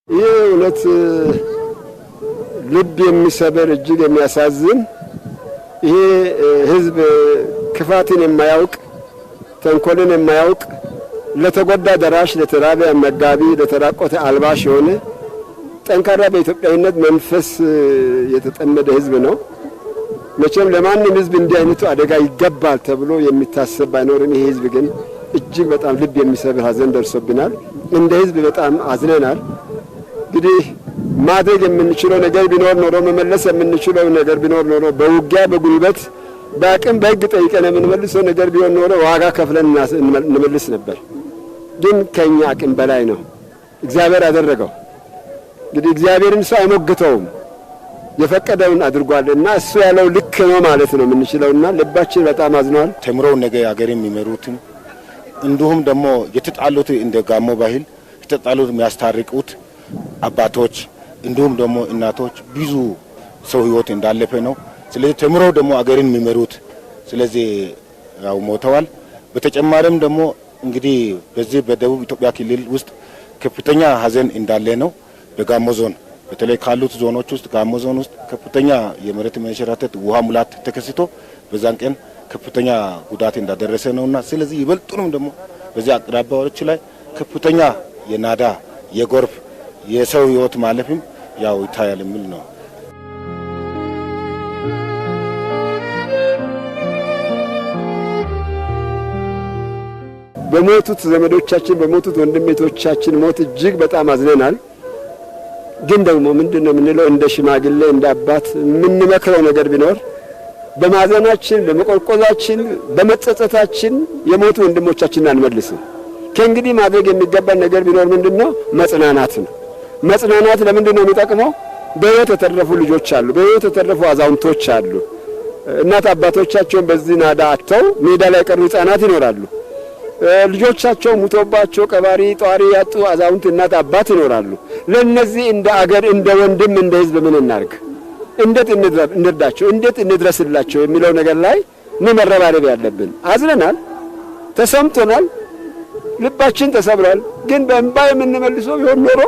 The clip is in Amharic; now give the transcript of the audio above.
ይህ እውነት ልብ የሚሰበር እጅግ የሚያሳዝን ይሄ ህዝብ ክፋትን የማያውቅ ተንኮልን የማያውቅ ለተጎዳ ደራሽ ለተራበ መጋቢ ለተራቆተ አልባሽ የሆነ ጠንካራ በኢትዮጵያዊነት መንፈስ የተጠመደ ህዝብ ነው። መቼም ለማንም ህዝብ እንዲህ አይነቱ አደጋ ይገባል ተብሎ የሚታሰብ ባይኖርም ይሄ ህዝብ ግን እጅግ በጣም ልብ የሚሰብር ሀዘን ደርሶብናል። እንደ ህዝብ በጣም አዝነናል። እንግዲህ ማድረግ የምንችለው ነገር ቢኖር ኖሮ መመለስ የምንችለው ነገር ቢኖር ኖሮ በውጊያ በጉልበት በአቅም በህግ ጠይቀን የምንመልሰው ነገር ቢሆን ኖሮ ዋጋ ከፍለን እንመልስ ነበር። ግን ከኛ አቅም በላይ ነው እግዚአብሔር ያደረገው። እንግዲህ እግዚአብሔርን ሰው አይሞግተውም፣ የፈቀደውን አድርጓልና እሱ ያለው ልክ ነው ማለት ነው የምንችለውና ልባችን በጣም አዝኗል። ተምረው ነገ ሀገር የሚመሩት እንዲሁም ደግሞ የተጣሉት እንደ ጋሞ ባህል የተጣሉት የሚያስታርቁት አባቶች እንዲሁም ደግሞ እናቶች ብዙ ሰው ህይወት እንዳለፈ ነው። ስለዚህ ተምረው ደግሞ ሀገርን የሚመሩት ስለዚህ ያው ሞተዋል። በተጨማሪም ደግሞ እንግዲህ በዚህ በደቡብ ኢትዮጵያ ክልል ውስጥ ከፍተኛ ሀዘን እንዳለ ነው። በጋሞ ዞን በተለይ ካሉት ዞኖች ውስጥ ጋሞ ዞን ውስጥ ከፍተኛ የመሬት መንሸራተት ውሃ ሙላት ተከስቶ በዛን ቀን ከፍተኛ ጉዳት እንዳደረሰ ነውና ስለዚህ ይበልጡንም ደግሞ በዚህ አቅራቢያዎች ላይ ከፍተኛ የናዳ የጎርፍ የሰው ህይወት ማለፍም ያው ይታያል የሚል ነው። በሞቱት ዘመዶቻችን በሞቱት ወንድሞቻችን ሞት እጅግ በጣም አዝነናል። ግን ደግሞ ምንድነው የምንለው እንደ ሽማግሌ እንደ አባት የምንመክረው ነገር ቢኖር በማዘናችን በመቆርቆዛችን በመጸጸታችን የሞቱ ወንድሞቻችንን አንመልስም። ከእንግዲህ ማድረግ የሚገባን ነገር ቢኖር ምንድነው መጽናናት ነው። መጽናናት ለምንድነው የሚጠቅመው? በህይወት የተረፉ ልጆች አሉ፣ በህይወት የተረፉ አዛውንቶች አሉ። እናት አባቶቻቸውን በዚህ ናዳ አጥተው ሜዳ ላይ ቀሩ ህፃናት ይኖራሉ። ልጆቻቸው ሙቶባቸው ቀባሪ ጧሪ ያጡ አዛውንት እናት አባት ይኖራሉ። ለነዚህ እንደ አገር እንደ ወንድም እንደ ህዝብ ምን እናርግ? እንዴት እንርዳቸው? እንዴት እንድረስላቸው የሚለው ነገር ላይ ነው መረባረብ ያለብን። አዝነናል፣ ተሰምቶናል፣ ልባችን ተሰብሯል። ግን በእንባ የምንመልሰው ቢሆን ኖሮ